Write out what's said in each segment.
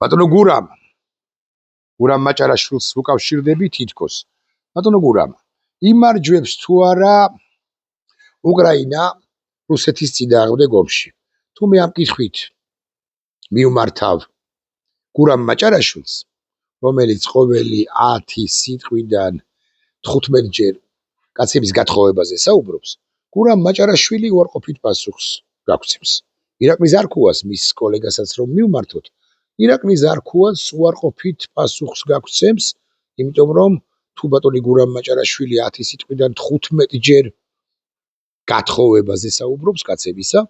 ბატონო გურამ მაჭარაშვილს უკავშირდები თითქოს. ბატონო გურამ, იმარჯვებს თუ არა უკრაინა რუსეთის წინააღმდეგ ომში. თუ მე ამ კითხვით მივმართავ გურამ მაჭარაშვილს, რომელიც ყოველი 10 სიტყვიდან 15-ჯერ კაცების გათხოვებაზე საუბრობს, გურამ მაჭარაშვილი უარყოფით პასუხს გაგცემს. ირაკლი ზარქუას მის კოლეგასაც რომ მივმართოთ, ირაკლი ზარქუას უარყოფით პასუხს გაგცემს, იმიტომ რომ თუ ბატონი გურამ მაჭარაშვილი 10 სიტყვიდან 15-ჯერ გათხოვებაზე საუბრობს კაცებისა,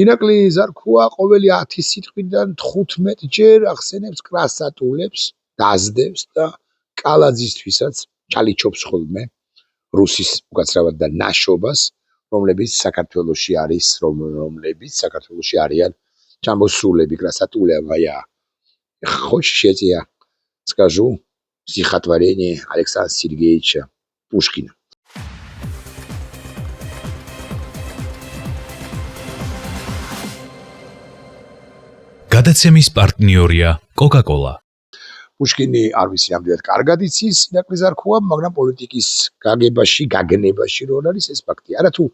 ირაკლი ზარქუა ყოველი 10 სიტყვიდან 15-ჯერ ახსენებს კრასატულებს, დაძდევს და კალაძისთვისაც ჩალიჩობს ხოლმე რუსის უკაცრავად და ნაშობას, რომლებიც საქართველოში არიან ჩამოსულები красатулям, а я хочешь я тебе скажу стихотворение Александра Сергеевича Пушкина. გადაცემის პარტნიორია Coca-Cola. პუშკინი არ ვიცი რამდენად კარგად იცის ირაკლი ზარქუა, მაგრამ პოლიტიკის გაგნებაში რო არის ეს ფაქტი. არა თუ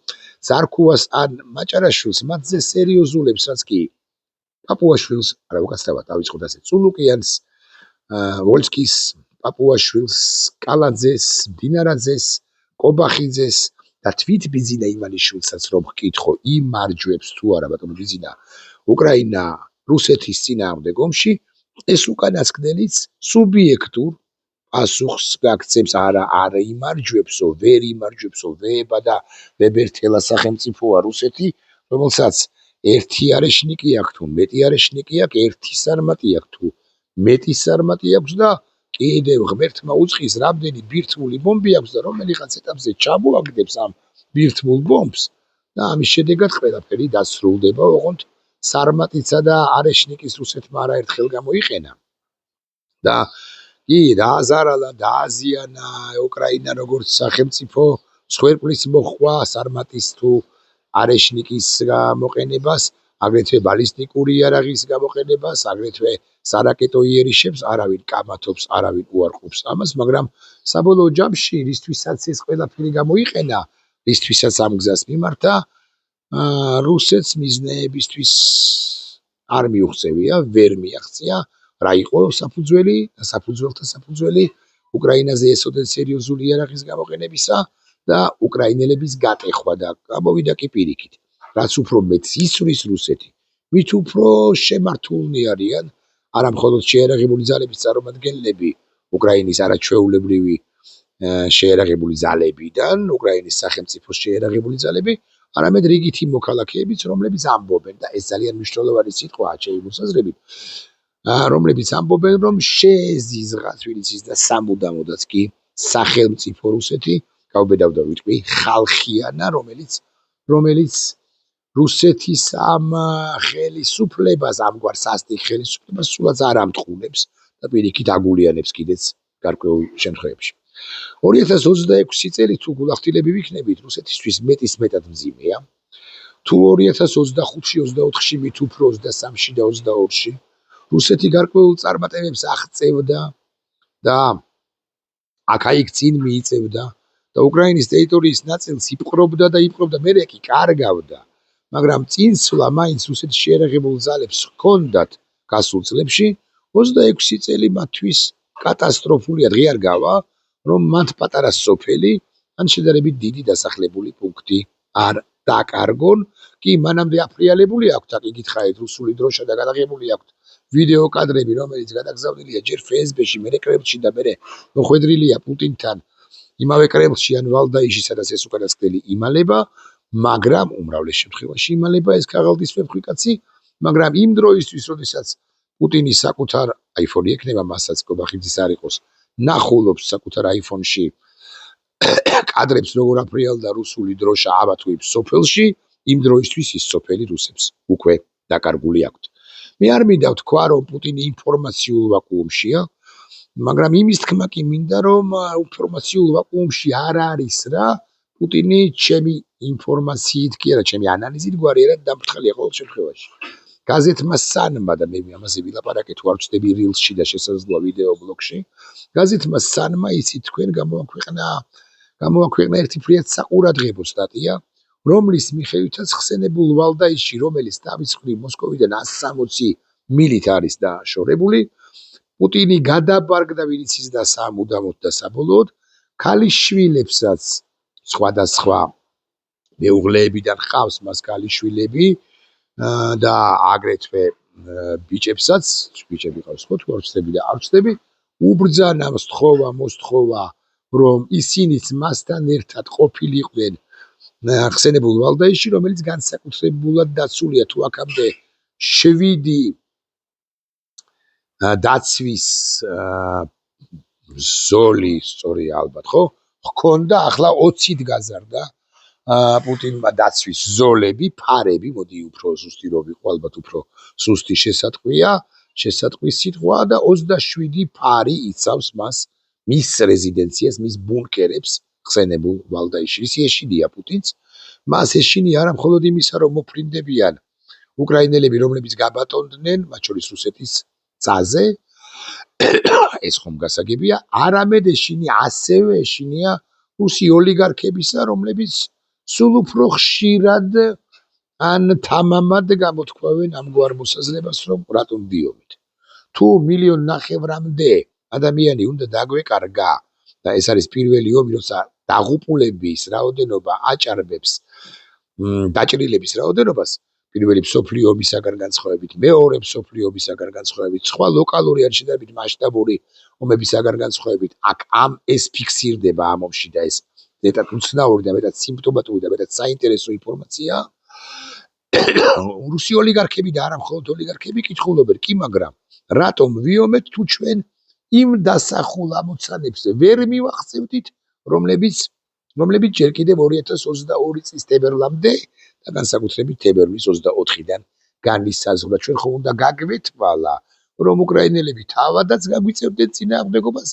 ზარქუას ან მაჭარაშვილს მათზე სერიოზულებს, რაც კი პაპუაშვილს, არა უკაცრავად ავიწყოთ ასე, წულუკიანს, ვოლსკის, პაპუაშვილს, კალაძეს, დინარაძეს, კობახიძეს და თვითბიძინა ივანიშვილსაც რომ გკითხო, იმარჯვებს თუ არა ბატონო ბიძინა უკრაინა რუსეთის წინააღმდეგ ომში, ეს უკანასკნელიც სუბიექტურ პასუხს გაგცემს, არა იმარჯვებსო, ვერ იმარჯვებსო, ვება და ვებერთელა სახელმწიფოა რუსეთი, რომელსაც ერთი არეშნიკი აქვს თუ მეტი არეშნიკი აქვს, ერთი სარმატი აქვს თუ მეტი სარმატი აქვს და კიდევ ღმერთმა უწყის რამდენი ბირთვული ბომბი აქვს და რომელიღაც ეტაპზე ჩამოაგდებს ამ ბირთვულ ბომბს და ამის შედეგად ყველაფერი დასრულდება, ოღონდ სარმატიცა და არეშნიკის რუსეთმა არაერთხელ გამოიყენა და კი დააზარალა, დააზიანა უკრაინა როგორც სახელმწიფო მსხვერპლის მოხვა სარმატის თუ არეშნიკის გამოყენებას, აგრეთვე ბალისტიკური იარაღის გამოყენებას, აგრეთვე სარაკეტო იერიშებს არავინ კამათობს, არავინ უარყოფს ამას, მაგრამ საბოლოო ჯამში რისთვისაც ეს ყველაფერი გამოიყენა, რისთვისაც ამ გზას მიმართა, რუსეთს მიზნეებისთვის არ მიუღწევია, ვერ მიაღწია, რა იყო საფუძველი და საფუძველთა საფუძველი უკრაინაზე ესოდენ სერიოზული იარაღის გამოყენებისა და უკრაინელების გატეხვა და გამოვიდა კი პირიქით. რაც უფრო მეტს ისვრის რუსეთი, მით უფრო შემართულნი არიან არა მხოლოდ შეიარაღებული ძალების წარმომადგენლები უკრაინის არაჩვეულებრივი შეიარაღებული ძალებიდან, უკრაინის სახელმწიფოს შეიარაღებული ძალები, არამედ რიგითი მოქალაქეებიც, რომლებიც ამბობენ და ეს ძალიან მნიშვნელოვანი სიტყვაა შეიმოსაზრებით, რომლებიც ამბობენ, რომ შეეზიზღა თბილისის და სამუდამოდაც კი სახელმწიფო რუსეთი, გავბედავდა ვიტყვი, ხალხიანა, რომელიც რუსეთის ამ ხელისუფლებას, ამგვარ სასტიკ ხელისუფლებას სულაც არ ამტყუნებს და პირიქით აგულიანებს კიდეც გარკვეულ შემთხვევებში. 2026 წელი თუ გულახდილები ვიქნებით, რუსეთისთვის მეტის მეტად მძიმეა. თუ 2025-ში, 24-ში, მით უფრო 23-ში და 22-ში რუსეთი გარკვეულ წარმატებებს აღწევდა და აქ-იქ წინ მიიწევდა და უკრაინის ტერიტორიის ნაწილს იპყრობდა და იპყრობდა, მერე კი კარგავდა, მაგრამ წინსვლა მაინც რუსეთის შეიარაღებულ ძალებს ჰქონდათ გასულ წლებში, 26 წელი მათთვის კატასტროფულია, დღე არ გავა, რომ მათ პატარა სოფელი ან შედარებით დიდი დასახლებული პუნქტი არ დაკარგონ, კი მანამდე აფრიალებული აქვთ, აქ იკითხავთ რუსული დროშა და გადაღებული აქვთ ვიდეო კადრები, რომელიც გადაგზავნილია ჯერ ფსბ-ში, მერე კრემლში და მერე მოხვედრილია პუტინთან იმავე კრემლში ან ვალდაიში, სადაც ეს უკანასკნელი იმალება, მაგრამ უმრავლეს შემთხვევაში იმალება ეს ქაღალდის ფეხვიკაცი, მაგრამ იმ დროისთვის, როდესაც პუტინი საკუთარ აიფონი ექნება, მასაც კობახიძის არ იყოს, ნახულობს საკუთარ აიფონში კადრებს როგორ აფრიალდა რუსული დროშა აბათუებს სოფელში, იმ დროისთვის ის სოფელი რუსებს უკვე დაკარგული აქვთ. მე არ მინდა ვთქვა, რომ პუტინი ინფორმაციულ ვაკუუმშია, მაგრამ იმის თქმა კი მინდა, რომ ინფორმაციულ ვაკუუმში არ არის რა, პუტინი ჩემი ინფორმაციით კი არა, ჩემი ანალიზით გვარიერად დამფრთხალია ყოველ შემთხვევაში. გაზეთმა სანმა და მე ამაზე ვილაპარაკე თუ არ ვწდები rilsში და შესაძლოა ვიდეო ბლოგში. გაზეთმა სანმა იცით თქვენ გამოაქვეყნა ერთი ფრიად საყურადღებო სტატია, რომლის მიხედვითაც ხსენებულ ვალდაისში, რომელიც თავის მხრივ მოსკოვიდან 160 მილით არის დაშორებული, პუტინი გადაბარგდა ვინც ის და სამუდამოდ და საბოლოოდ ქალიშვილებსაც სხვადასხვა მეუღლეებიდან ჰყავს მას ქალიშვილები და აგრეთვე ბიჭებსაც, ბიჭები ყავს ხო თუ არ ვწდები და არ ვწდები, უბრძანა მოსთხოვა, რომ ისინიც მასთან ერთად ყოფილიყვნენ ხსენებულ ვალდაისში, რომელიც განსაკუთრებულად დაცულია თუ აქამდე 7 დაცვის ზოლი, სწორია ალბათ, ხო? ჰქონდა, ახლა 20-ით გაზარდა პუტინმა დაცვის ზოლები, ფარები, მოდი უფრო ზუსტი რო ვიყო, ალბათ უფრო ზუსტი შესატყვის სიტყვა და 27 ფარი იცავს მას მის რეზიდენციას, მის ბუნკერებს ხსენებულ ვალდაისში. ისი ეშინია პუტინს, მას ეშინია არა მხოლოდ იმისა, რომ მოფრინდებიან უკრაინელები, რომლებიც გაბატონდნენ, მათ შორის რუსეთის წაზე, ეს ხომ გასაგებია, არამედ ეშინია, ასევე ეშინია რუსი ოლიგარქებისა, რომლებიც სულ უფრო ხშირად ან თამამად გამოთქვავენ ამგვარ მოსაზრებას, რომ რატომ დიომით. თუ 1.5 მილიონამდე ადამიანი უნდა დაგვეკარგა და ეს არის პირველი ომი, როცა დაღუპულების რაოდენობა აჭარბებს დაჭრილების რაოდენობას, პირველი მსოფლიო ომისაგან განსხვავებით, მეორე მსოფლიო ომისაგან განსხვავებით, სხვა ლოკალური ან შედარებით მასშტაბური ომებისაგან განსხვავებით, აქ ეს ფიქსირდება ამ ომში და ეს მეტად უცნაური და მეტად სიმპტომატური და მეტად საინტერესო ინფორმაცია. რუსი ოლიგარქები და არა მხოლოდ ოლიგარქები კითხულობენ, კი მაგრამ რატომ ვიომეთ თუ ჩვენ იმ დასახულ ამოცანებს ვერ მივახცევდით, რომლებიც ჯერ კიდევ 2022 წლის თებერვლამდე და განსაკუთრებით თებერვლის 24-დან განისაზღვრა. ჩვენ ხომ უნდა გაგვეთვალა, რომ უკრაინელები თავადაც გაგვიწევდნენ წინააღმდეგობას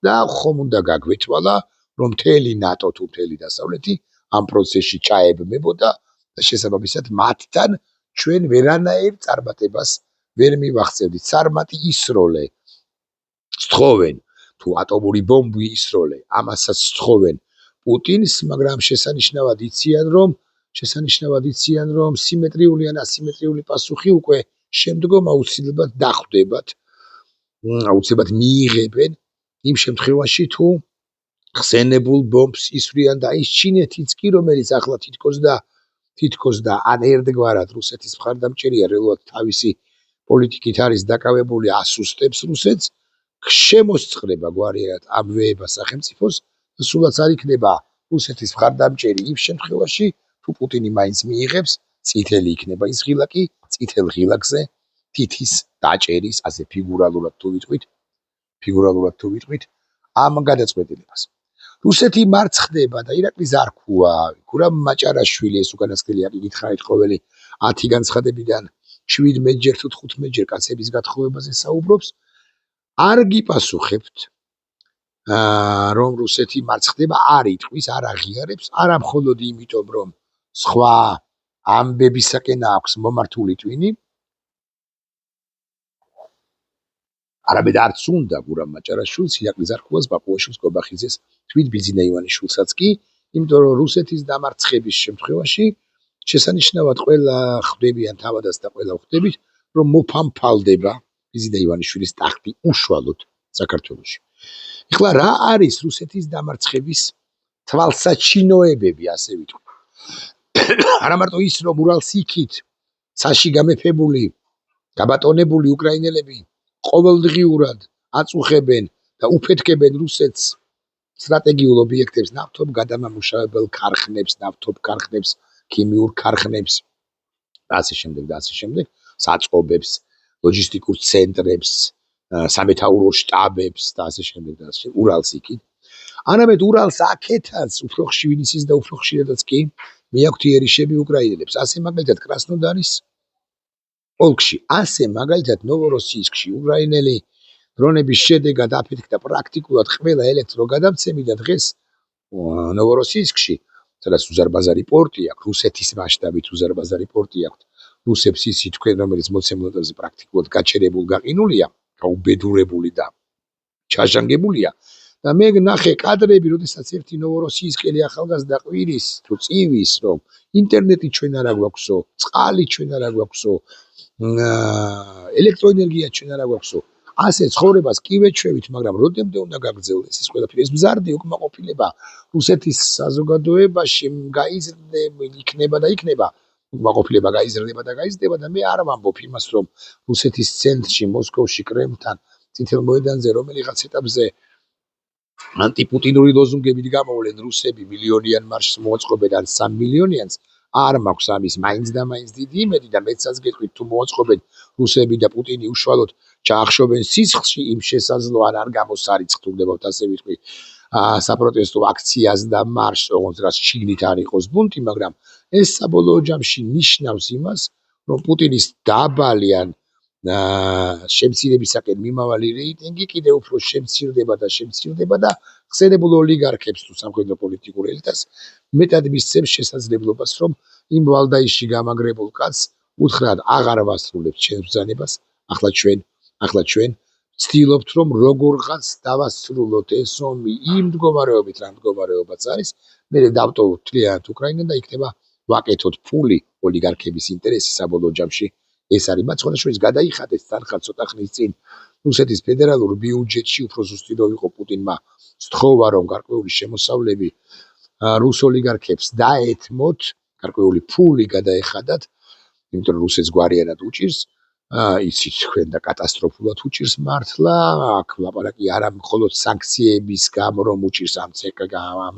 და ხომ უნდა გაგვეთვალა, რომ მთელი ნატო თუ მთელი დასავლეთი ამ პროცესში ჩაებმებოდა და შესაბამისად მათთან ჩვენ ვერანაირ წარმატებას ვერ მივახცევდით. წარმატი ისროლე სთხოვენ თუ ატომური ბომბი ისროლე, ამასაც სთხოვენ პუტინს, მაგრამ შესანიშნავად იციან, რომ სიმეტრიული ან ასიმეტრიული პასუხი უკვე შემდგომ აუცილებლად დახვდებათ, აუცილებლად მიიღებენ იმ შემთხვევაში თუ ხსენებულ ბომბს ისვრიან და ის ჩინეთიც კი, რომელიც ახლა თითქოს და ან ერთგვარად რუსეთის მხარდამჭერია, რეალურად თავისი პოლიტიკით არის დაკავებული, ასუსტებს რუსეთს, შემოსწრება გვარიერად ამ ვეება სახელმწიფოს, სულაც არ იქნება რუსეთის მხარდამჭერი იმ შემთხვევაში, თუ პუტინი მაინც მიიღებს, წითელი იქნება ის ღილაკი, წითელ ღილაკზე თითის დაჭერის, ასე ფიგურალურად თუ ვიტყვით, ამ გადაწყვეტილებას. რუსეთი მარცხდება და ირაკლი ზარქუა, გურამ მაჭარაშვილი, ეს უკანასკნელი აქ იგითხარით ყოველი 10 განცხადებიდან 17-ჯერ თუ 15-ჯერ კაცების გათხოვებაზე საუბრობს, არ გიპასუხებთ, რომ რუსეთი მარცხდება, არ იტყვის, არ აღიარებს, არა მხოლოდ იმიტომ, რომ სხვა ამბებისაკენ აქვს მომართული ტვინი, არამედ არც უნდა გურამ მაჭარაშვილს, ირაკლი ზარქუას, ბაკუაშვილს, გობახიძეს, თვით ბიზინა ივანიშვილსაც კი, იმიტომ რომ რუსეთის დამარცხების შემთხვევაში შესანიშნავად ყველა ხვდებიან თავადაც და ყველა ხვდებით, რომ მოფამფალდება ბიზინა ივანიშვილის ტახტი უშუალოდ საქართველოში. ეხლა რა არის რუსეთის დამარცხების თვალსაჩინოებები, ასე ვიტყვი. არა მარტო ის, რომ ურალსიქით ცაში გამეფებული, გაბატონებული უკრაინელები ყოველდღიურად აწუხებენ და უფეთქებენ რუსეთს სტრატეგიულ ობიექტებს, ნავთობ გადამამუშავებელ ქარხნებს, ნავთობ ქარხნებს, ქიმიურ ქარხნებს და ასე შემდეგ, საწყობებს, ლოჯისტიკურ ცენტრებს, სამეთაურო შტაბებს და ასე შემდეგ, ურალსიქით. არამედ ურალს აქეთაც უფრო ხშირად და უფრო ხშირადაც კი მიაქვთ იერიშები უკრაინელებს. ასე მაგალითად კრასნოდარის ოლქში, ასე მაგალითად ნოვოროსიისკში უკრაინელი დრონების შედეგად აფეთქდა პრაქტიკულად ყველა ელექტროგადამცემი და დღეს ნოვოროსიისკში, სადაც უზარმაზარი პორტი აქვს, რუსეთის მასშტაბით უზარმაზარი პორტი აქვს, რუსებს ისი თქვენ, რომელიც მოცემულობაზე პრაქტიკულად გაჩერებულ გაყინულია, გაუბედურებული და ჩაჟანგებულია. და მე ნახე კადრები, როდესაც ერთი ნოვოროსიისკელი ახალგაზრდა ყვირის თუ წივის, რომ ინტერნეტი ჩვენ არა გვაქვსო, წყალი ჩვენ არა გვაქვსო, ელექტროენერგია ჩვენ არა გვაქვსო. ასე ცხოვრებას კი ვეჩვევით, მაგრამ როდემდე უნდა გაგრძელდეს ეს ყველაფერი? ეს მზარდი უკმაყოფილება რუსეთის საზოგადოებაში იქნება და იქნება. უკმაყოფილება გაიზრდება და გაიზრდება და მე არ ვამბობ იმას, რომ რუსეთის ცენტრში, მოსკოვში, კრემლთან, წითელ მოედანზე რომელიღაც ეტაპზე ანტიპუტინური ლოზუნგებით გამოვლენ რუსები მილიონიან მარშს მოაწყობენ ან 3 მილიონიანს, არ მაქვს ამის მაინც და მაინც დიდი იმედი და მეცაც გეტყვით თუ მოაწყობენ რუსები და პუტინი უშუალოდ ჩაახშობენ სისხლში იმ შესაძლო ან არ გამოსარიცხთ უგდებავთ ასე ვიტყვი საპროტესტო აქციას და მარშს, ოღონდ შიგნით არ იყოს ბუნტი, მაგრამ ეს საბოლოო ჯამში ნიშნავს იმას, რომ პუტინის დაბალი ან შემცირებისაკენ მიმავალი რეიტინგი კიდევ უფრო შემცირდება და ხსენებულ ოლიგარქებს თუ სამხედრო პოლიტიკურ ელიტას მეტად მისცემს შესაძლებლობას, რომ იმ ვალდაიში გამაგრებულ კაცს უთხრათ აღარ ვასრულებთ ჩემს ბრძანებას, ახლა ჩვენ ვცდილობთ, რომ როგორღაც დავასრულოთ ეს ომი იმ მდგომარეობით, რა მდგომარეობაც არის, მე დავტოვოთ თლიანად უკრაინა და იქნება ვაკეთოთ ფული ოლიგარქების ინტერესი საბოლოო ჯამში. ეს არის მათ შორის გადაიხადეს თანხა ცოტა ხნის წინ რუსეთის ფედერალურ ბიუჯეტში უფრო ზუსტი რო იყო პუტინმა სთხოვა რომ გარკვეული შემოსავლები რუს ოლიგარქებს დაეთმოთ, გარკვეული ფული გადაეხადათ, იმიტომ რომ რუსეთს გვარიანად უჭირს, იცით თქვენ და კატასტროფულად უჭირს მართლა, აქ ლაპარაკი არა მხოლოდ სანქციების გამო რომ უჭირს ამ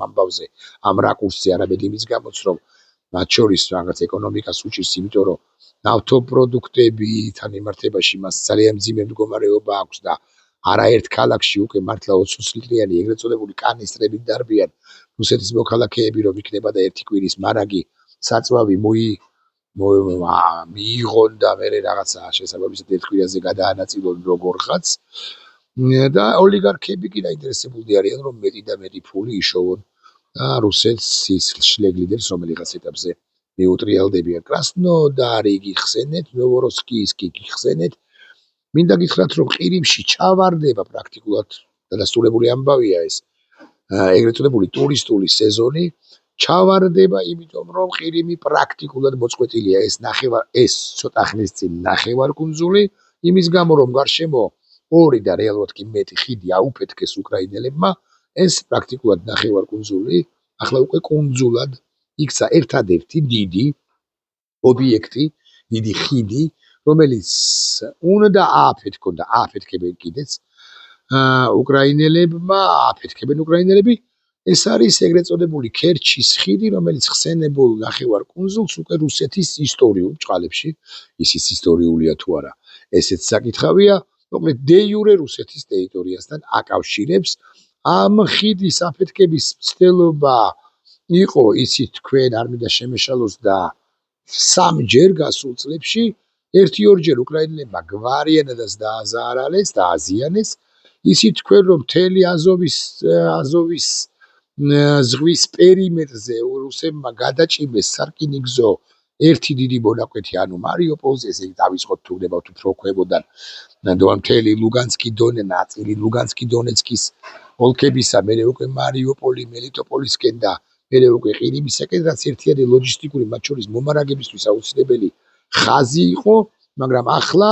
ამბავზე, ამ რაკურსზე, არამედ იმის გამოც რომ მათ შორის რაღაც ეკონომიკას უჭირს, იმიტომ რომ ნავთობპროდუქტებთან მიმართებაში მას ძალიან მძიმე მდგომარეობა აქვს და არაერთ ქალაქში უკვე მართლა 20 ლიტრიანი ეგრეთ წოდებული კანისტრებით დარბიან რუსეთის მოქალაქეები, რომ იქნება და ერთი კვირის მარაგი საწვავი მიიღონ და მე რაღაცა შესაბამისად ერთ კვირაზე გადაანაწილონ როგორღაც და ოლიგარქები კი დაინტერესებულნი არიან, რომ მეტი და მეტი ფული იშოვონ და რუსეთს შლეგლიდერს რომელიღაც ეტაპზე მეუტრიალდებიან. კრასნოდარი გიხსენეთ, ნოვოროსკიისკი გიხსენეთ. მინდა გითხრათ, რომ ყირიმში ჩავარდება პრაქტიკულად დადასტურებული ამბავია ეს ეგრეთ წოდებული ტურისტული სეზონი ჩავარდება, იმიტომ რომ ყირიმი პრაქტიკულად მოწყვეტილია ეს ცოტა ხნის წინ ნახევარკუნძული, იმის გამო რომ გარშემო 2 და რეალურად კი მეტი ხიდი აუფეთქეს უკრაინელებმა, ეს პრაქტიკულად ნახევარკუნძული ახლა უკვე კუნძულად იქცა ერთადერთი დიდი ობიექტი, დიდი ხიდი, რომელიც უნდა ააფეთქონ და ააფეთქებენ კიდეც უკრაინელებმა, ააფეთქებენ უკრაინელები. ეს არის ეგრეთ წოდებული ქერჩის ხიდი, რომელიც ხსენებულ ნახევარკუნძულს უკვე რუსეთის ისტორიულ ბრჭყალებში, ისიც ისტორიულია თუ არა, ესეც საკითხავია, მოკლედ დე იურე რუსეთის ტერიტორიასთან აკავშირებს. ამ ხიდის აფეთქების მცდელობა იყო, იცით თქვენ, არ მინდა შემეშალოს და 3 ჯერ გასულ წლებში, 1-2 ჯერ უკრაინელებმა გვარიანადაც დააზარალეს და აზიანეს. იცით თქვენ, რომ მთელი აზოვის ზღვის პერიმეტრზე რუსებმა გადაჭიმეს სარკინიგზო ერთი დიდი მონაკვეთი, ანუ მარიუპოლზე, ესე დავიწყოთ თუ გდებავთ უფრო ქვემოდან, მთელი ლუგანსკი დონე, ნაწილი ლუგანსკი დონეცკის ოლქებისა, მერე უკვე მარიუპოლი, მელიტოპოლისკენ და მერე უკვე ყირიმისაკენ, რაც ერთიანი ლოჯისტიკური მათ შორის მომარაგებისთვის აუცილებელი ხაზი იყო, მაგრამ ახლა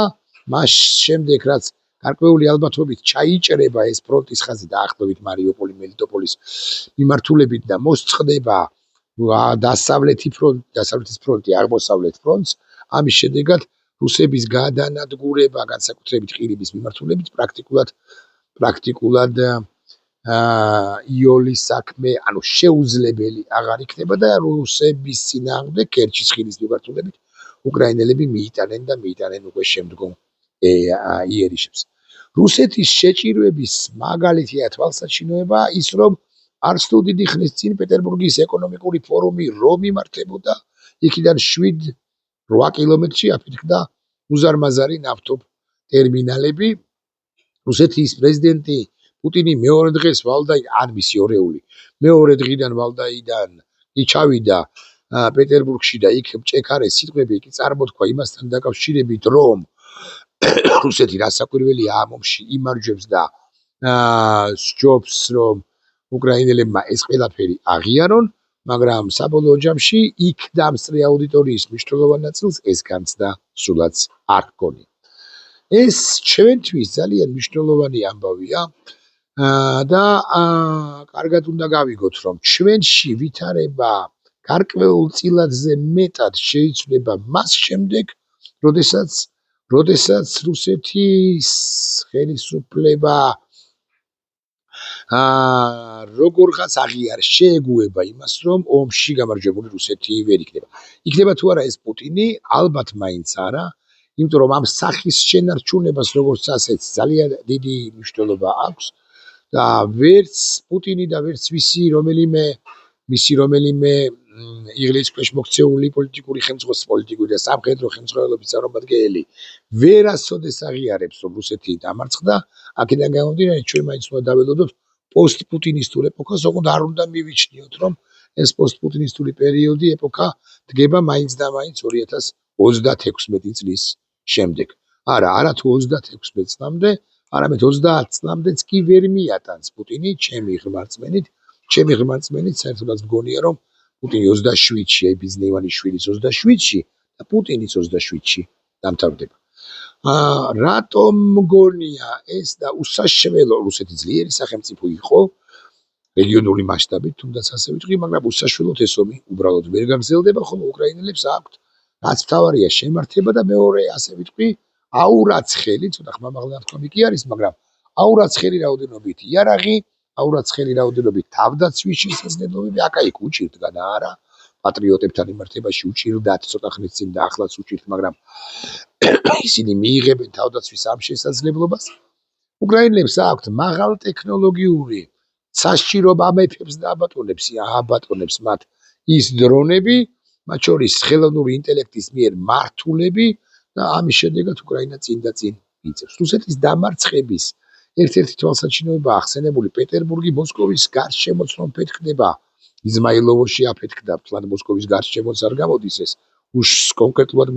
მას შემდეგ რაც გარკვეული ალბათობით ჩაიჭრება ეს ფრონტის ხაზი დაახლოებით მარიუპოლი, მელიტოპოლის მიმართულებით და მოსწყდება დასავლეთის ფრონტი აღმოსავლეთ ფრონტს, ამის შედეგად რუსების გადანადგურება განსაკუთრებით ყირიმის მიმართულებით პრაქტიკულად იოლის საქმე, ანუ შეუძლებელი აღარ იქნება და რუსების წინააღმდეგ ქერჩის ხიდის მიმართულებით უკრაინელები მიიტანენ უკვე შემდგომ იერიშებს. რუსეთის შეჭირვების მაგალითია თვალსაჩინოება ის, რომ არც თუ დიდი ხნის წინ პეტერბურგის ეკონომიკური ფორუმი რომ იმართებოდა, იქიდან 7-8 კილომეტრში აფეთქდა უზარმაზარი ნავთობ ტერმინალები. რუსეთის პრეზიდენტი პუტინი მეორე დღეს ვალდაიდან, ან მისი ორეული, მეორე დღიდან ვალდაიდან ჩავიდა პეტერბურგში და იქ მჭექარე სიტყვები კი წარმოთქვა იმასთან დაკავშირებით, რომ რუსეთი რასაკვირველია ამ ომში იმარჯვებს და სჯობს, რომ უკრაინელებმა ეს ყველაფერი აღიარონ, მაგრამ საბოლოო ჯამში იქ დამსწრე აუდიტორიის მნიშვნელოვან ნაწილს ეს განცდა სულაც არ ჰგონია. ეს ჩვენთვის ძალიან მნიშვნელოვანი ამბავია და კარგად უნდა გავიგოთ, რომ ჩვენში ვითარება გარკვეულ წილადზე მეტად შეიცვლება მას შემდეგ, როდესაც რუსეთის ხელისუფლება როგორღაც აღიარეს, შეეგუება იმას, რომ ომში გამარჯვებული რუსეთი ვერ იქნება. იქნება თუ არა ეს პუტინი, ალბათ მაინც არა, იმიტომ რომ ამ სახის შენარჩუნებას როგორც ასეც ძალიან დიდი მნიშვნელობა აქვს და ვერც პუტინი და ვერც მისი რომელიმე იღლის ქვეშ მოქცეული პოლიტიკური და სამხედრო ხელმძღვანელობის წარმომადგენელი ვერასოდეს აღიარებს, რომ რუსეთი დამარცხდა. აქედან გამომდინარე, ჩვენ მაინც უნდა დაველოდოთ პოსტპუტინისტურ ეპოქას, ოღონდ არ უნდა მივიჩნიოთ, რომ ეს პოსტპუტინისტური პერიოდი ეპოქა დგება მაინც და მაინც 2036 წლის შემდეგ. არა თუ 36 წლამდე, არამედ 30 წლამდეც კი ვერ მიატანს პუტინი ჩემი ღმერთმენით საერთოდაც მგონია, რომ პუტინი 27-ში, ბიზნე ივანიშვილის 27-ში და პუტინის 27-ში დამთავრდება. რატომ მგონია ეს და უსაშველო რუსეთი ძლიერი სახელმწიფო იყო რეგიონული მასშტაბით, თუნდაც ასე ვიტყვი, მაგრამ უსაშველოდ ეს ომი უბრალოდ ვერ გაგრძელდება, ხოლო უკრაინელებს აქვთ რაც მთავარია შემართება და მეორე ასე ვიტყვი, აურაცხელი, ცოტა ხმამაღლა ნათქვამი კი არის, მაგრამ აურაცხელი რაოდენობით იარაღი, აურაცხელი რაოდენობით თავდაცვის შესაძლებლობები, აკაიქ უჭირდგან არა, პატრიოტებთან იმართებაში უჭირდათ ცოტა ხნის წინ და ახლაც უჭირთ, მაგრამ ისინი მიიღებენ თავდაცვის ამ შესაძლებლობას. უკრაინელებს აქვთ მაღალ ტექნოლოგიური სასჭიროება ამეფებს და აბატონებს მათ ის დრონები, მათ შორის ხელოვნური ინტელექტის მიერ მართულები და ამის შედეგად უკრაინა წინ და წინ იწევს. რუსეთის დამარცხების ერთ-ერთი თვალსაჩინოება ახსენებული პეტერბურგი მოსკოვის გარშემოცნომ ფეთქდება. იზმაილოვოში აფეთქდა, თლად მოსკოვის გარშემოც არ გამოდის ეს. კონკრეტულად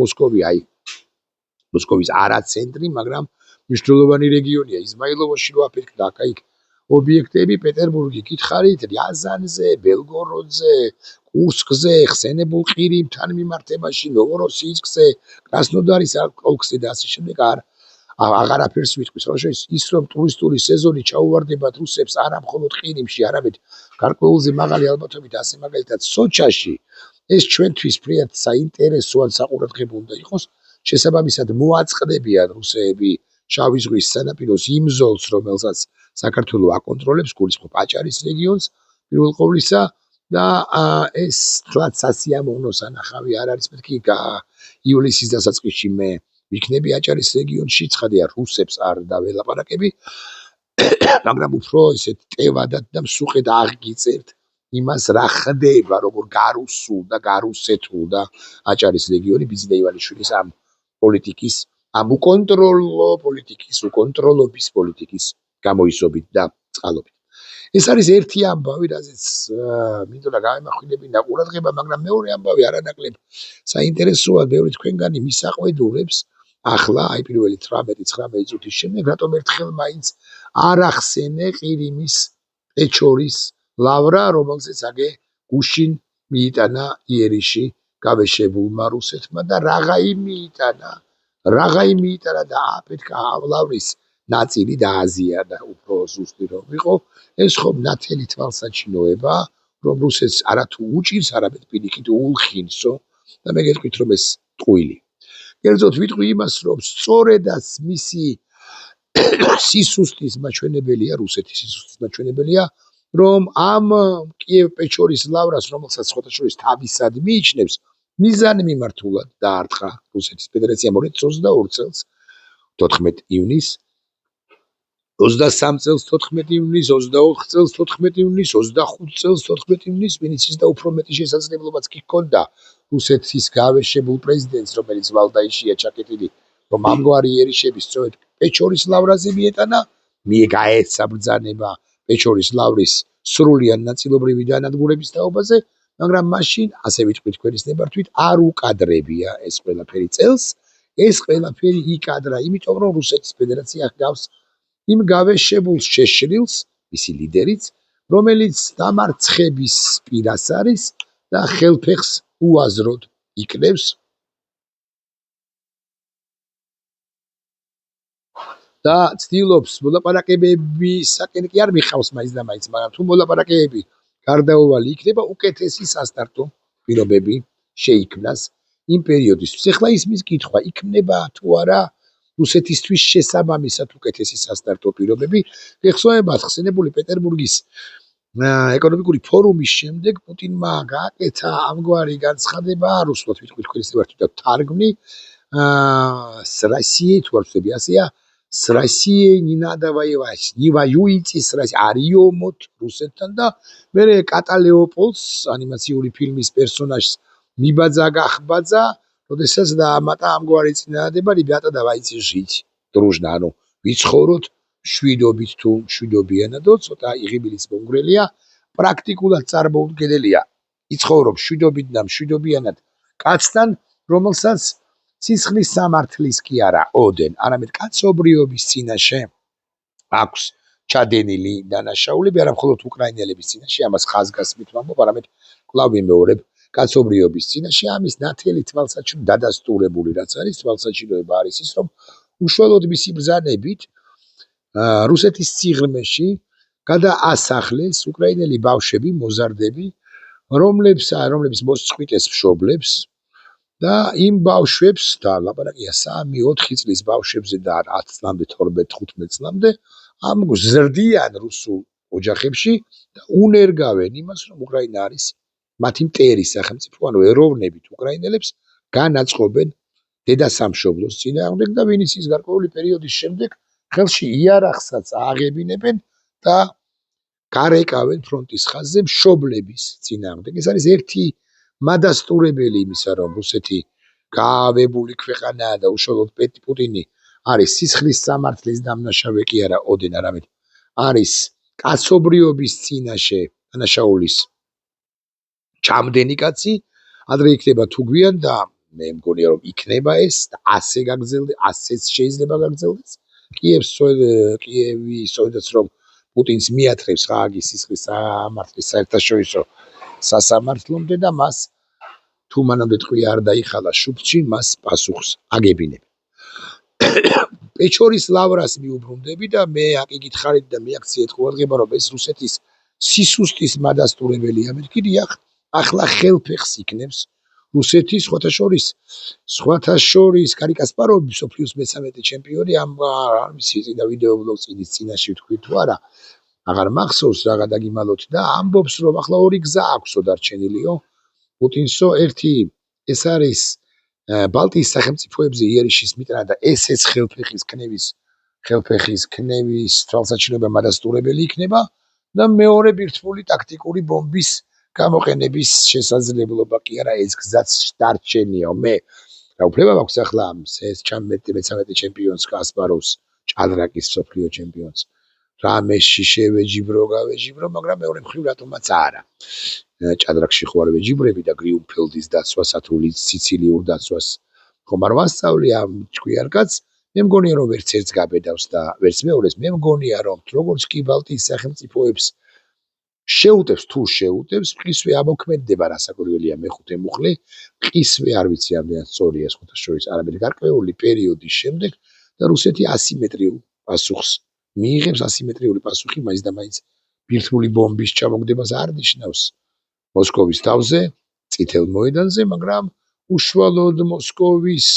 მოსკოვის არა ცენტრი, მაგრამ მნიშვნელოვანი რეგიონია. იზმაილოვოში რო აფეთქდა, აქ ობიექტები პეტერბურგი გითხარით, რიაზანზე, ბელგოროდზე, კურსკზე, ხსენებულ ყირიმთან მიმართებაში, ნოვოროსიისკზე, კრასნოდარის ოლქსზე და ასე შემდეგ აღარაფერს ვიტყვის. რა შეიძლება ის რომ ტურისტული სეზონი ჩაუვარდებათ რუსებს არა მხოლოდ ყირიმში, არამედ გარკვეულზე მაღალი ალბათობით ასე მაგალითად სოჩაში, ეს ჩვენთვის ფრიად საინტერესო ან საყურადღებო უნდა იყოს. შესაბამისად მოაწყდებიან რუსები შავი ზღვის სანაპიროს იმ ზოლს, რომელსაც საქართველო აკონტროლებს, გულისხმობ აჭარის რეგიონს პირველ ყოვლისა და ეს თლაც სასიამოვნო სანახავი არ არის მეთქი ივლისის დასაწყისში მე ვიქნები აჭარის რეგიონში, ცხადია რუსებს არ დაველაპარაკები, მაგრამ უფრო ესეთ ტევადად და მსუყედ აღგიწერთ იმას რა ხდება, როგორ გარუსულ და გარუსეთულ და აჭარის რეგიონი ბიზნე ივანიშვილის ამ პოლიტიკის, ამ უკონტროლობის პოლიტიკის გამოისობით და წყალობით. ეს არის ერთი ამბავი, რაზეც მინდოდა გამემახვილებინა ყურადღება, მაგრამ მეორე ამბავი არანაკლებ საინტერესოა ბევრი თქვენგანი მისაყვედურებს. ახლა აი პირველი 18-19 წუთის შემდეგ რატომ ერთხელ მაინც არ ახსენე ყირიმის პეჩორის ლავრა, რომელზეც აგე გუშინ მიიტანა იერიში გავეშებულმა რუსეთმა და რაღაცი მიიტანა და აფეთქა ამ ლავრის ნაწილი დააზიანა, უფრო ზუსტი რომ ვიყო, ეს ხომ ნათელი თვალსაჩინოება, რომ რუსეთს არათუ უჭირს, არამედ პირიქით უულხინსო და მე გეტყვით, რომ ეს ტყუილი. კერძოდ ვიტყვი იმას, რომ სწორედაც მისი სისუსტის მაჩვენებელია, რუსეთის სისუსტის მაჩვენებელია, რომ ამ კიევ-პეჩორის ლავრას, რომელსაც სხვათა შორის თავისად მიიჩნევს, მიზანი მიმართულად დაარტყა რუსეთის ფედერაციამ 2022 წელს 14 ივნისს, 23 წელს 14 ივნისს, 24 წელს 14 ივნისს, 25 წელს 14 ივნისს, ვინც ის და უფრო მეტი შესაძლებლობაც კი ჰქონდა რუსეთის გავეშებულ პრეზიდენტს, რომელიც ვალდაიშია ჩაკეტილი, რომ ამგვარი იერიშების სწორედ პეჩორის ლავრაზე მიეტანა, გაეცა ბრძანება პეჩორის ლავრის სრულიან ნაწილობრივი განადგურების თაობაზე მაგრამ მაშინ ასე ვიტყვით თქვენის ნებართვით არ უკადრებია ეს ყველაფერი წელს, ეს ყველაფერი იკადრა, იმიტომ რომ რუსეთის ფედერაცია გავს იმ გავეშებულ შეშრილს, მისი ლიდერიც, რომელიც დამარცხების პირას არის და ხელფეხს უაზროდ იკნევს და ცდილობს მოლაპარაკებებისაკენ კი არ მიხავს მაინც და მაინც, მაგრამ თუ მოლაპარაკებები გარდაუვალი იქნება, უკეთესი სასტარტო პირობები შეიქმნას იმ პერიოდისთვის. ეხლა ისმის კითხვა, იქნება თუ არა რუსეთისთვის შესაბამისად უკეთესი სასტარტო პირობები, გეხსოვებათ ხსენებული პეტერბურგის ეკონომიკური ფორუმის შემდეგ პუტინმა გააკეთა ამგვარი განცხადება, რუსულად ვიტყვით თქვენის ნებართვით და თარგმნი, с Россией, თუ არ ვცდები ასეა, с Россией не надо воевать, не воюйте с Россией, არიომოთ რუსეთთან და მერე კატალეოპოლს, ანიმაციური ფილმის პერსონაჟს მიბაძა გახბაძა, როდესაც დაამატა ამგვარი წინადადება, ребята, давайте жить дружно, ანუ ვიცხოვროთ შვიდობით თუ მშვიდობიანადო, ცოტა იღიბილის მომგვრელია, პრაქტიკულად წარმოუდგენელია. იცხოვრობ შვიდობით და მშვიდობიანად კაცთან, რომელსაც სისხლის სამართლის კი არა ოდენ, არამედ კაცობრიობის წინაშე აქვს ჩადენილი დანაშაულები, არა მხოლოდ უკრაინელების წინაშე, ამას ხაზგასმით ვამბობ, არამედ კვლავ ვიმეორებ, კაცობრიობის წინაშე, ამის ნათელი თვალსაჩინო დადასტურებული რაც არის, თვალსაჩინოება არის ის, რომ უშუალოდ მისი ბრძანებით რუსეთის სიღრმეში გადაასახლეს უკრაინელი ბავშვები, მოზარდები, რომლების მოსწყვიტეს მშობლებს და იმ ბავშვებს და ლაპარაკია 3-4 წლის ბავშვებზე და 10 წლამდე 12-15 წლამდე ამ ზრდიან რუსულ ოჯახებში და უნერგავენ იმას, რომ უკრაინა არის მათი მტერი სახელმწიფო, ანუ ეროვნებით უკრაინელებს განაწყობენ დედასამშობლოს წინააღმდეგ და ვინც ის გარკვეული პერიოდის შემდეგ ხელში იარაღსაც ააღებინებენ და გარეკავენ ფრონტის ხაზზე მშობლების წინააღმდეგ. ეს არის ერთი მადასტურებელი იმისა, რომ რუსეთი გაავებული ქვეყანაა და უშუალოდ პუტინი არის სისხლის სამართლის დამნაშავე კი არა ოდენ, არამედ არის კაცობრიობის წინაშე დანაშაულის ჩამდენი კაცი, ადრე იქნება თუ გვიან და მე მგონია რომ იქნება ეს და ასე გაგრძელდეს, ასეც შეიძლება გაგრძელდეს. კიევი სწორედაც რომ პუტინს მიათრევს ჰააგის სისხლის სამართლის საერთაშორისო სასამართლომდე და მას თუ მანამდე ტყვია არ დაიხალა შუბლში, მას პასუხს აგებინებენ. პეჩორის ლავრას მიუბრუნდები და მე აკიგითხარით და მიაქციეთ ყურადღება, რომ ეს რუსეთის სისუსტის მადასტურებელია. მეთქი დიახ, ახლა ხელფეხს იქნებს რუსეთის სხვათა შორის გარი კასპაროვი მსოფლიოს მე-13 ჩემპიონი ამ მისი წინა ვიდეო ბლოგის წინაშე ვთქვი თუ არა, აღარ მახსოვს რაღა დაგიმალოთ და ამბობს რომ ახლა ორი გზა აქვსო დარჩენილიო პუტინსო, ერთი ეს არის ბალტიის სახელმწიფოებზე იერიშის მიტანა და ესეც ხელფეხის ქნევის თვალსაჩინოება მადასტურებელი იქნება და მეორე ბირთვული ტაქტიკური ბომბის გამოყენების შესაძლებლობა კი არა, ეს გზაც დარჩენიო. მე რა უფლება მაქვს ახლა ეს მე-13 ჩემპიონს კასპაროვს, ჭადრაკის მსოფლიო ჩემპიონს რამეში შევეჯიბრო, მაგრამ მეორე მხრივ რატომაც არა. ჭადრაკში ხო არ ვეჯიბრები და გრიუნფელდის დაცვას, ათულის სიცილიურ დაცვას ხომ არ ვასწავლი ამ ჭკვიარკაც. მე მგონია რომ ვერც ერთს გაბედავს და ვერც მეორეს. მე მგონია რომ როგორც კი ბალტიის სახელმწიფოებს შეუტევს, მყისვე ამოქმედება რასაკვირველია მეხუთე მუხლი, მყისვე არ ვიცი ამდენად სწორია სხვათა შორის, არამედ გარკვეული პერიოდის შემდეგ და რუსეთი ასიმეტრიულ პასუხს მიიღებს. ასიმეტრიული პასუხი მაინც და მაინც ბირთვული ბომბის ჩამოგდებას არ ნიშნავს მოსკოვის თავზე, წითელ მოედანზე, მაგრამ უშუალოდ მოსკოვის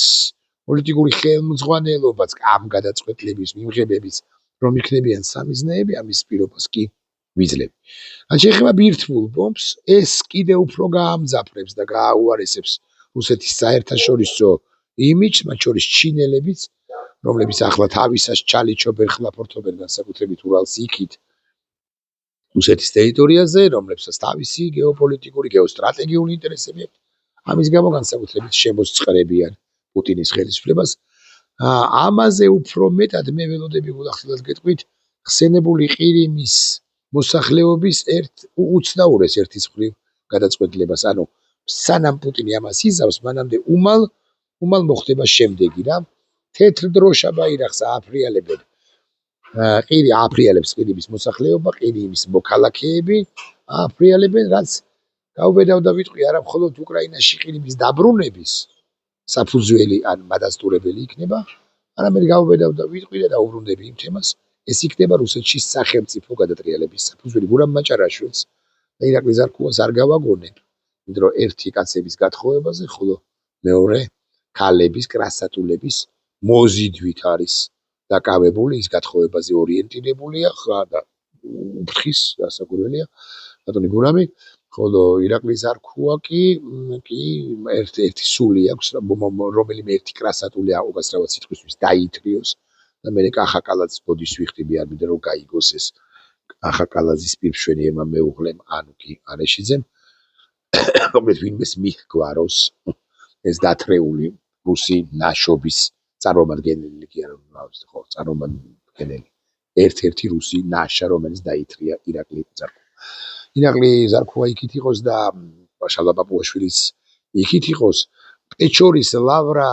პოლიტიკური ხელმძღვანელობაც ამ გადაწყვეტილების მიმღებების რომ იქნებიან სამიზნეები, ამის პირობას კი ვიძლები. ან შეეხება ბირთვულ ბომბს, ეს კიდევ უფრო გაამძაფრებს და გააუარესებს რუსეთის საერთაშორისო იმიჯს, მათ შორის ჩინელებიც, რომლებიც ახლა თავისას ჩალიჩობენ, ხლაფორთობენ განსაკუთრებით ურალს იქით რუსეთის ტერიტორიაზე, რომლებსაც თავისი გეოპოლიტიკური, გეოსტრატეგიული ინტერესები აქვთ. ამის გამო განსაკუთრებით შემოსწყრებიან პუტინის ხელისუფლებას. ამაზე უფრო მეტად მე ველოდები გულახდილად გეტყვით ხსენებული ყირიმის მოსახლეობის ერთ უცნაურეს ერთის მხრივ გადაწყვეტილებას, ანუ სანამ პუტინი ამას იზავს, მანამდე უმალ მოხდება შემდეგი რა. თეთრ დროშა ბაირახს ააფრიალებენ. ააფრიალებს ყირიმის მოსახლეობა, ყირიმის მოქალაქეები ააფრიალებენ, რაც გავბედავ და ვიტყვი არა მხოლოდ უკრაინაში ყირიმის დაბრუნების საფუძველი ან მადასტურებელი იქნება, არამედ გავბედავ და ვიტყვი და დაუბრუნდები იმ თემას, ეს იქნება რუსეთში სახელმწიფო გადატრიალების საფუძველი. გურამ მაჭარაშვილს და ირაკლი ზარქუას არ გავაგონებ, იმიტომ რომ ერთი კაცების გათხოვებაზე, ხოლო მეორე ქალების, კრასატულების მოზიდვით არის დაკავებული, ის გათხოვებაზე ორიენტირებულია და უფრთხის გასაკვირველია ბატონი გურამი, ხოლო ირაკლი ზარქუა კი ერთი სული აქვს, რომელიმე ერთი კრასატული უკაცრავად სიტყვისთვის დაითრიოს და მე კახაკალაძის ბოდის ვიხდები, არ მინდა რომ გაიგოს ეს კახაკალაძის პირმშვენი ემა მეუღლემ ანუ კი არეშიძემ, რომელიც ვინმეს მიჰგვაროს ეს დათრეული რუსი ნაშობის წარმომადგენელი კი არა, ხო, წარმომადგენელი. ერთ-ერთი რუსი ნაშა, რომელიც დაითრია ირაკლი ზარქუა. ირაკლი ზარქუა იქით იყოს და შალვა პაპუაშვილიც იქით იყოს. პეჩორის ლავრა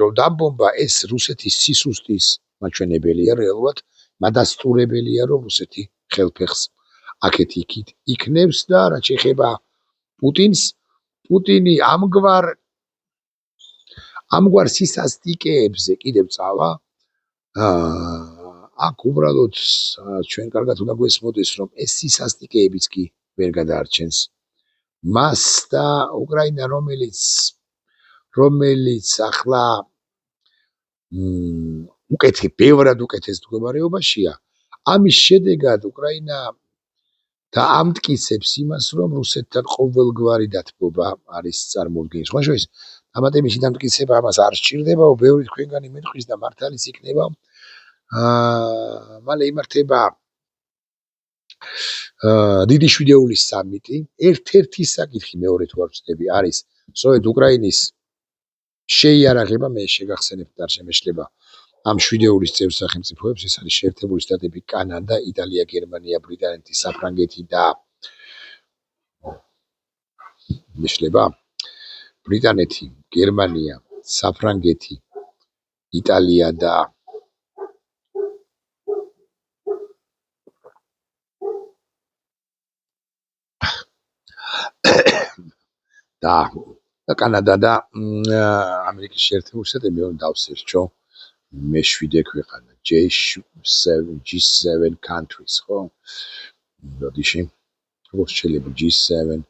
რომ დამბომბა, ეს რუსეთის სისუსტის მაჩვენებელია რეალურად, მადასტურებელია, რომ რუსეთი ხელფეხს აქეთ იქით იქნებს და რაც შეეხება პუტინს, პუტინი ამგვარ სისასტიკეებზე კიდევ წავა. აქ უბრალოდ ჩვენ კარგად უნდა გვესმოდეს, რომ ეს სისასტიკეებიც კი ვერ გადაარჩენს მას და უკრაინა, რომელიც ახლა ბევრად უკეთეს მდგომარეობაშია, ამის შედეგად უკრაინა დაამტკიცებს იმას, რომ რუსეთთან ყოველგვარი დათბობა არის წარმოუდგენელი. სხვაშორის დამატებითი დამტკიცება ამას არ სჭირდება, ბევრი თქვენგანი მეტყვის და მართალიც იქნება. მალე იმართება დიდი შვიდეულის სამიტი. ერთ-ერთი საკითხი, მეორე თუ არ ვცდები, არის სწორედ უკრაინის შეიარაღება, მე შეგახსენებთ და არ შემეშლება ამ შვიდეულის წევრ სახელმწიფოებს, ეს არის შეერთებული შტატები, კანადა, იტალია, გერმანია, ბრიტანეთი, საფრანგეთი და მეშლება ბრიტანეთი, გერმანია, საფრანგეთი, იტალია და კანადა და ამერიკის შეერთებული შტატები დავსერჩო მე-7 ქვეყანა G7 countries, ხო? როდიში როგორც შეიძლება G7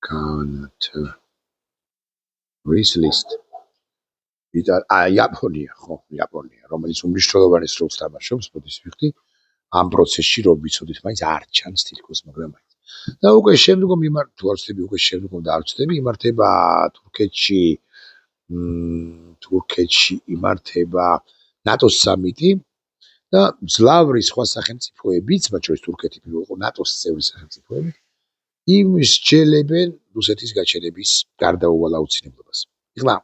Canada list იაპონია, ხო, იაპონია, რომელიც უმნიშვნელოვანეს როლს თამაშობს, მოდის ვიხდი ამ პროცესში, რომ ვიცოდით, მაინც არ ჩანს თითქოს, მაგრამ მაინც. და უკვე შემდგომ იმართება თურქეთში იმართება ნატოს სამიტი და მძლავრი სხვა სახელმწიფოებიც, მათ შორის თურქეთი პირველ იყო ნატოს წევრი სახელმწიფოები, იმსჯელებენ რუსეთის გაჩერების გარდაუვალ აუცილებლობას. ეხლა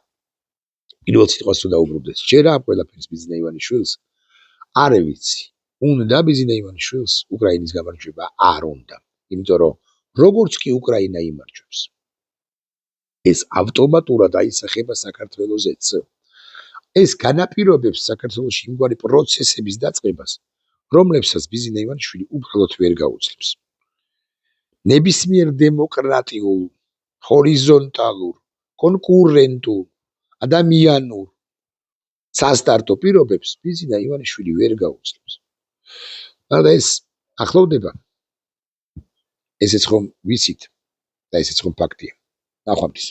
პირველ სიტყვას თუ დაუბრუნდეს, ჯერა ამ ყველაფერს ბიზნე ივანიშვილს არ ვიცი. უნდა ბიზნე ივანიშვილს უკრაინის გამარჯვება არ უნდა. იმიტომ რომ როგორც კი უკრაინა იმარჯვებს, ეს ავტომატურად აისახება საქართველოსაც. ეს განაპირობებს საქართველოში იმგვარი პროცესების დაწყებას, რომლებსაც ბიზნე ივანიშვილი უბრალოდ ვერ გაუძლებს. ნებისმიერ დემოკრატიულ, ჰორიზონტალურ, კონკურენტულ, ადამიანურ სასტარტო პირობებს ბიზნე ივანიშვილი ვერ გაუძლებს. და ეს ახლოვდება. ესეც ხომ ვიცით და ესეც ხომ ფაქტია. ნახვამდის.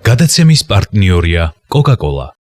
გადაცემის პარტნიორია Coca-Cola.